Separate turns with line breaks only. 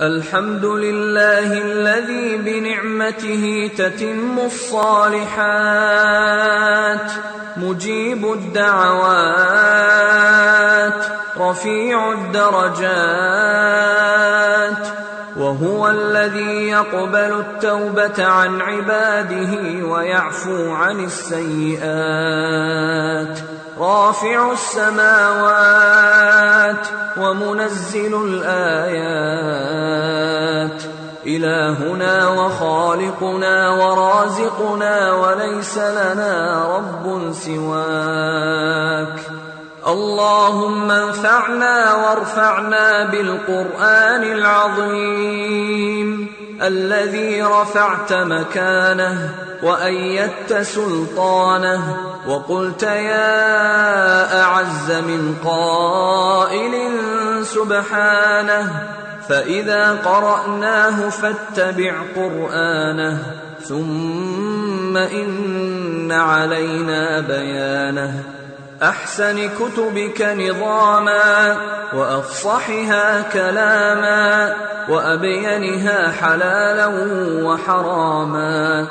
الحمد لله الذي بنعمته تتم الصالحات، مجيب الدعوات، رفيع الدرجات، وهو الذي يقبل التوبة عن عباده ويعفو عن السيئات، رافع السماوات ومنزل الآيات، إلهنا وخالقنا ورازقنا وليس لنا رب سواك. اللهم انفعنا وارفعنا بالقرآن العظيم الذي رفعت مكانه وأيدت سلطانه، وقلت يا أعز من قائل سبحانه، فإذا قرأناه فاتبع قرآنه، ثم إن علينا بيانه. أحسن كتبك نظاما، وأفصحها كلاما، وأبينها حلالا وحراما.